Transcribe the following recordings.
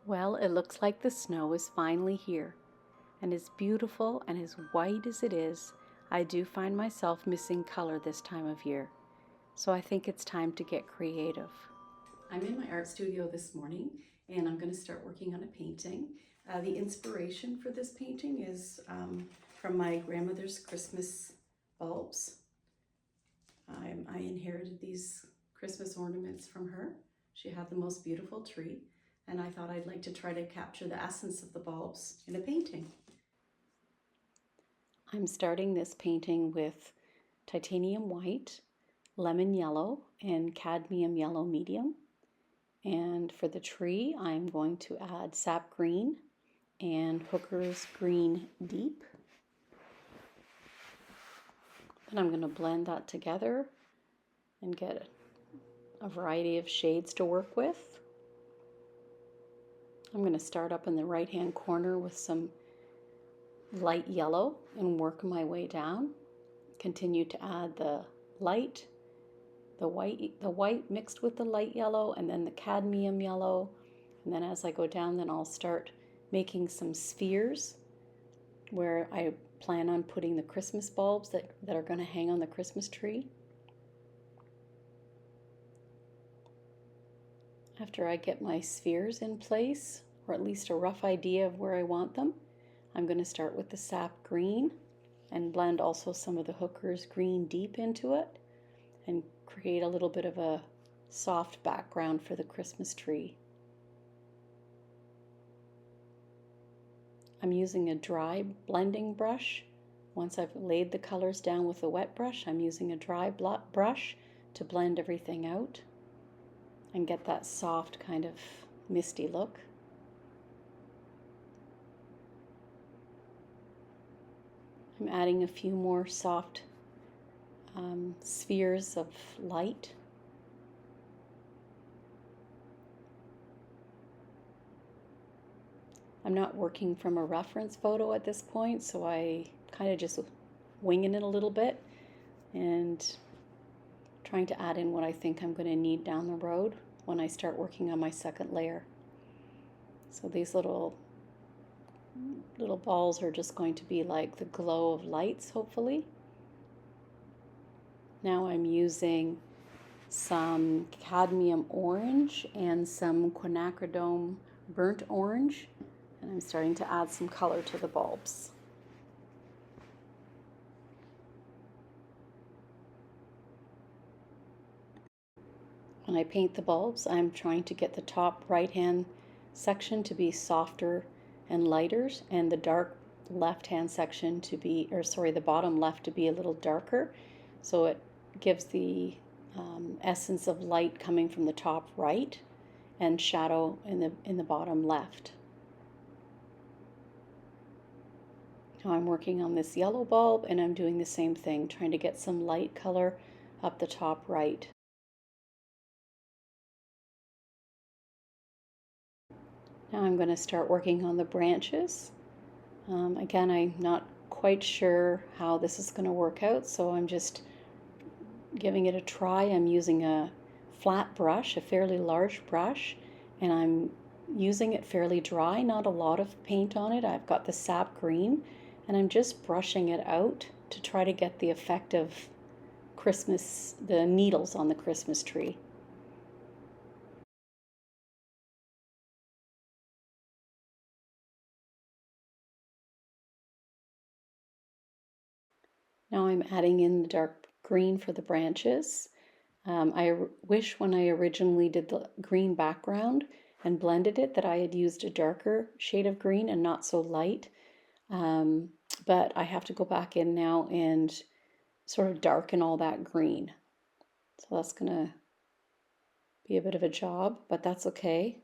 Well, it looks like the snow is finally here, and as beautiful and as white as it is, I do find myself missing color this time of year. So I think it's time to get creative. I'm in my art studio this morning, and I'm going to start working on a painting. The inspiration for this painting is from my grandmother's Christmas bulbs. I inherited these Christmas ornaments from her. She had the most beautiful tree, and I thought I'd like to try to capture the essence of the bulbs in a painting. I'm starting this painting with titanium white, lemon yellow, and cadmium yellow medium. And for the tree, I'm going to add sap green and Hooker's green deep. Then I'm going to blend that together and get a variety of shades to work with. I'm going to start up in the right hand corner with some light yellow and work my way down. Continue to add the light, the white mixed with the light yellow, and then the cadmium yellow. And then as I go down, then I'll start making some spheres where I plan on putting the Christmas bulbs that are going to hang on the Christmas tree. After I get my spheres in place, or at least a rough idea of where I want them, I'm going to start with the sap green and blend also some of the Hooker's green deep into it and create a little bit of a soft background for the Christmas tree. I'm using a dry blending brush. Once I've laid the colors down with a wet brush, I'm using a dry brush to blend everything out and get that soft kind of misty look. I'm adding a few more soft spheres of light. I'm not working from a reference photo at this point, so I kind of just winging it a little bit and trying to add in what I think I'm going to need down the road when I start working on my second layer. So these little balls are just going to be like the glow of lights, hopefully. Now I'm using some cadmium orange and some quinacridone burnt orange, and I'm starting to add some color to the bulbs. When I paint the bulbs, I'm trying to get the top right hand section to be softer and lighter, and the dark left hand section to be, the bottom left to be a little darker, so it gives the essence of light coming from the top right and shadow in the bottom left. Now I'm working on this yellow bulb, and I'm doing the same thing, trying to get some light color up the top right. Now I'm going to start working on the branches. Again, I'm not quite sure how this is going to work out, so I'm just giving it a try. I'm using a flat brush, a fairly large brush, and I'm using it fairly dry, not a lot of paint on it. I've got the sap green, and I'm just brushing it out to try to get the effect of Christmas, the needles on the Christmas tree. Now I'm adding in the dark green for the branches. I wish when I originally did the green background and blended it that I had used a darker shade of green and not so light. But I have to go back in now and sort of darken all that green. So that's going to be a bit of a job, but that's okay.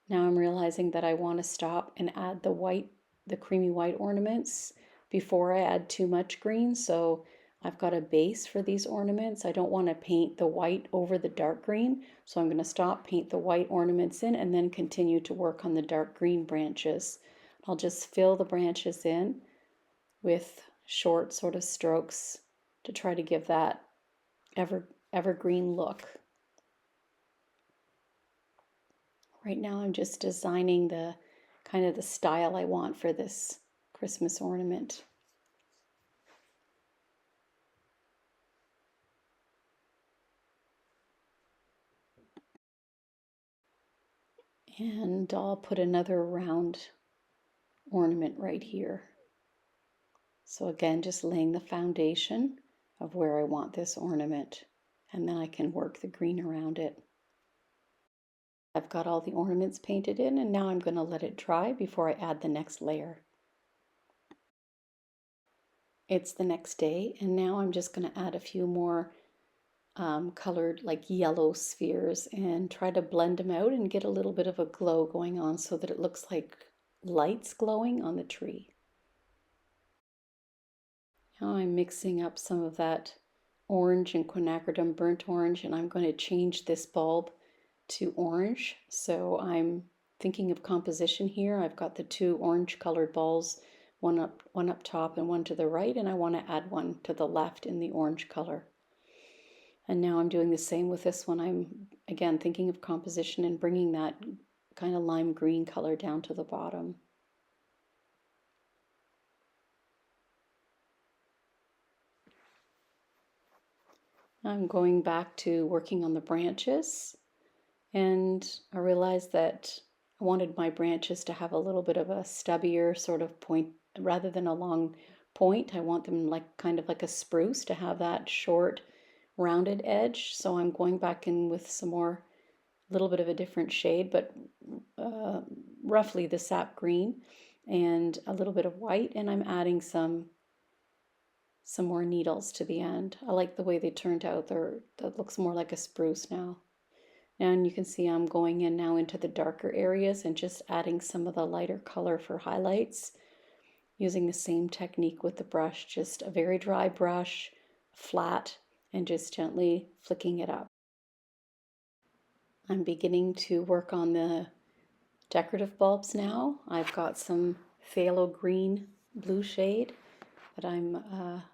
Now I'm realizing that I want to stop and add the creamy white ornaments before I add too much green. So I've got a base for these ornaments. I don't want to paint the white over the dark green. So I'm going to stop, paint the white ornaments in, and then continue to work on the dark green branches. I'll just fill the branches in with short sort of strokes to try to give that evergreen look. Right now I'm just designing the kind of the style I want for this Christmas ornament. And I'll put another round ornament right here. So again, just laying the foundation of where I want this ornament, and then I can work the green around it. I've got all the ornaments painted in, and now I'm going to let it dry before I add the next layer. It's the next day, and now I'm just going to add a few more colored like yellow spheres and try to blend them out and get a little bit of a glow going on so that it looks like lights glowing on the tree. Now I'm mixing up some of that orange and quinacridone burnt orange, and I'm going to change this bulb to orange. So I'm thinking of composition here. I've got the two orange colored balls, one up top and one to the right, and I want to add one to the left in the orange color. And now I'm doing the same with this one. I'm again thinking of composition and bringing that kind of lime green color down to the bottom. I'm going back to working on the branches, and I realized that I wanted my branches to have a little bit of a stubbier sort of point rather than a long point. I want them like kind of like a spruce to have that short rounded edge. So I'm going back in with some more, a little bit of a different shade, but roughly the sap green and a little bit of white, and I'm adding some more needles to the end. I like the way they turned out. That looks more like a spruce now. And you can see I'm going in now into the darker areas and just adding some of the lighter color for highlights, using the same technique with the brush, just a very dry brush, flat, and just gently flicking it up. I'm beginning to work on the decorative bulbs now. I've got some phthalo green blue shade that I'm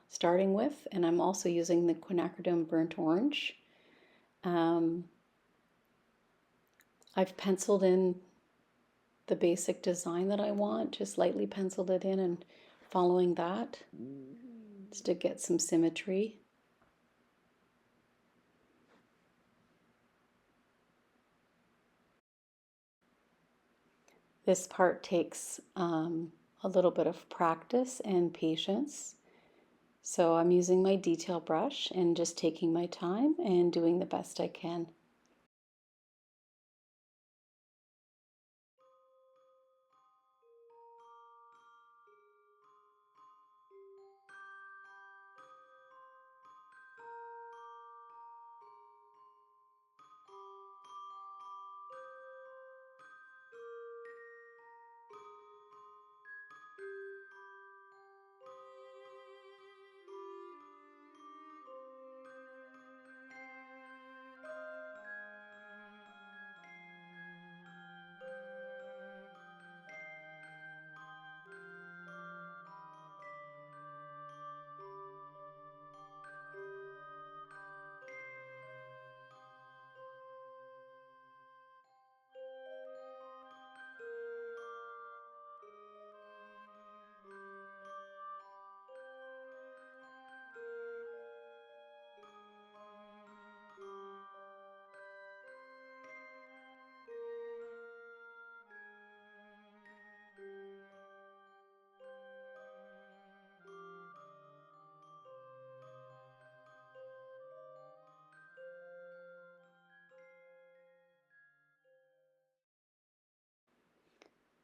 starting with, and I'm also using the quinacridone burnt orange. I've penciled in the basic design that I want, just lightly penciled it in and following that just to get some symmetry. This part takes a little bit of practice and patience. So I'm using my detail brush and just taking my time and doing the best I can.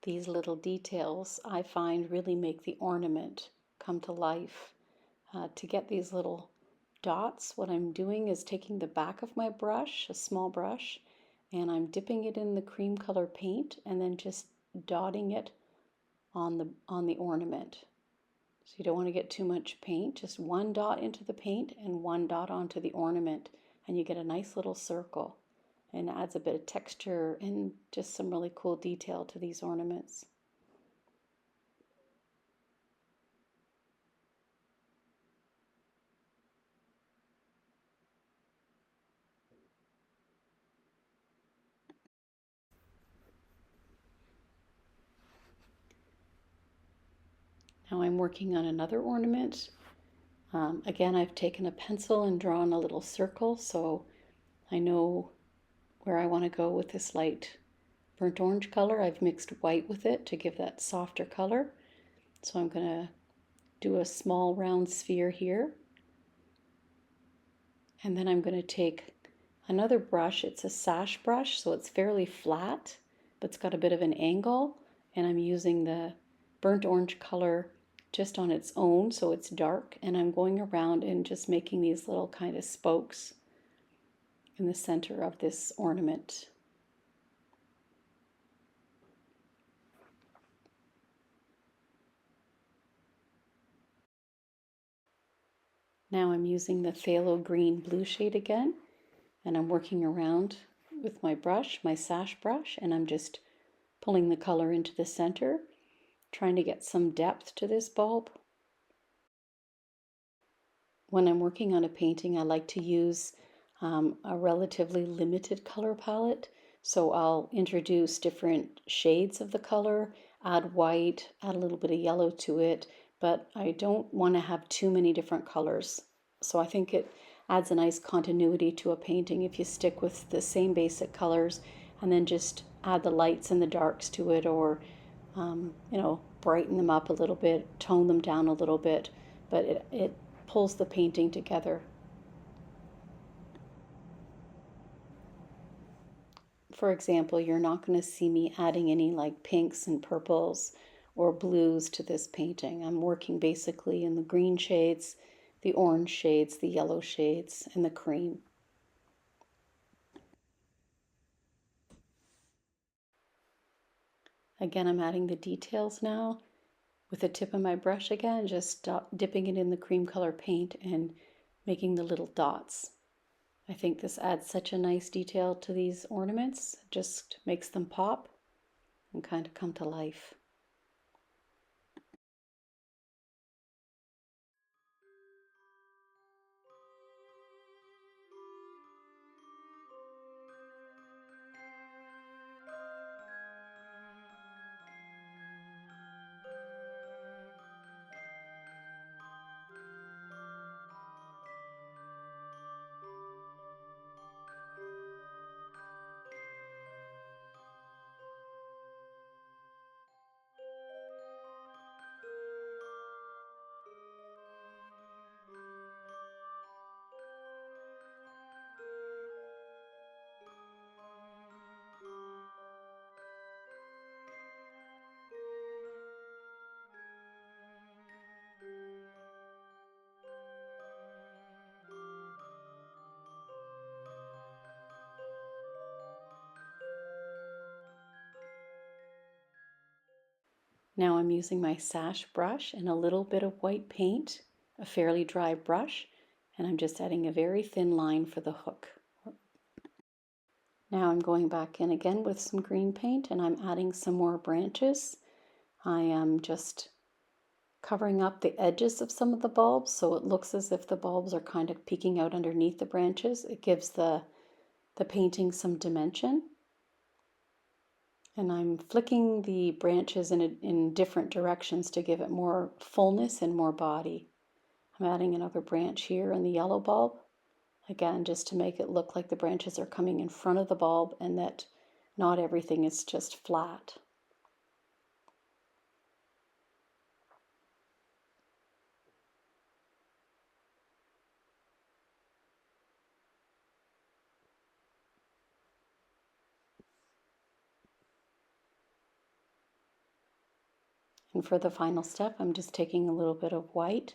These little details I find really make the ornament come to life. To get these little dots, what I'm doing is taking the back of my brush, a small brush, and I'm dipping it in the cream color paint and then just dotting it on the ornament. So you don't want to get too much paint, just one dot into the paint and one dot onto the ornament, and you get a nice little circle, and adds a bit of texture and just some really cool detail to these ornaments. Now I'm working on another ornament. Again, I've taken a pencil and drawn a little circle so I know where I want to go with this light burnt orange color. I've mixed white with it to give that softer color. So I'm going to do a small round sphere here. And then I'm going to take another brush. It's a sash brush, so it's fairly flat, but it's got a bit of an angle. And I'm using the burnt orange color just on its own, so it's dark. And I'm going around and just making these little kind of spokes in the center of this ornament. Now I'm using the phthalo green blue shade again, and I'm working around with my brush, my sash brush, and I'm just pulling the color into the center, trying to get some depth to this bulb. When I'm working on a painting, I like to use a relatively limited color palette. So I'll introduce different shades of the color, add white, add a little bit of yellow to it, but I don't want to have too many different colors. So I think it adds a nice continuity to a painting if you stick with the same basic colors and then just add the lights and the darks to it, or brighten them up a little bit, tone them down a little bit, but it pulls the painting together. For example, you're not going to see me adding any like pinks and purples or blues to this painting. I'm working basically in the green shades, the orange shades, the yellow shades, and the cream. Again, I'm adding the details now with the tip of my brush again, just dipping it in the cream color paint and making the little dots. I think this adds such a nice detail to these ornaments, it just makes them pop and kind of come to life. Now I'm using my sash brush and a little bit of white paint, a fairly dry brush, and I'm just adding a very thin line for the hook. Now I'm going back in again with some green paint and I'm adding some more branches. I am just covering up the edges of some of the bulbs so it looks as if the bulbs are kind of peeking out underneath the branches. It gives the painting some dimension. And I'm flicking the branches in different directions to give it more fullness and more body. I'm adding another branch here in the yellow bulb, again just to make it look like the branches are coming in front of the bulb and that not everything is just flat. And for the final step, I'm just taking a little bit of white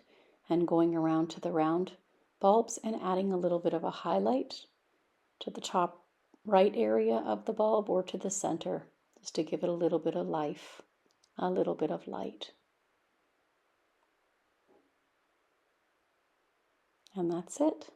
and going around to the round bulbs and adding a little bit of a highlight to the top right area of the bulb or to the center, just to give it a little bit of life, a little bit of light. And that's it.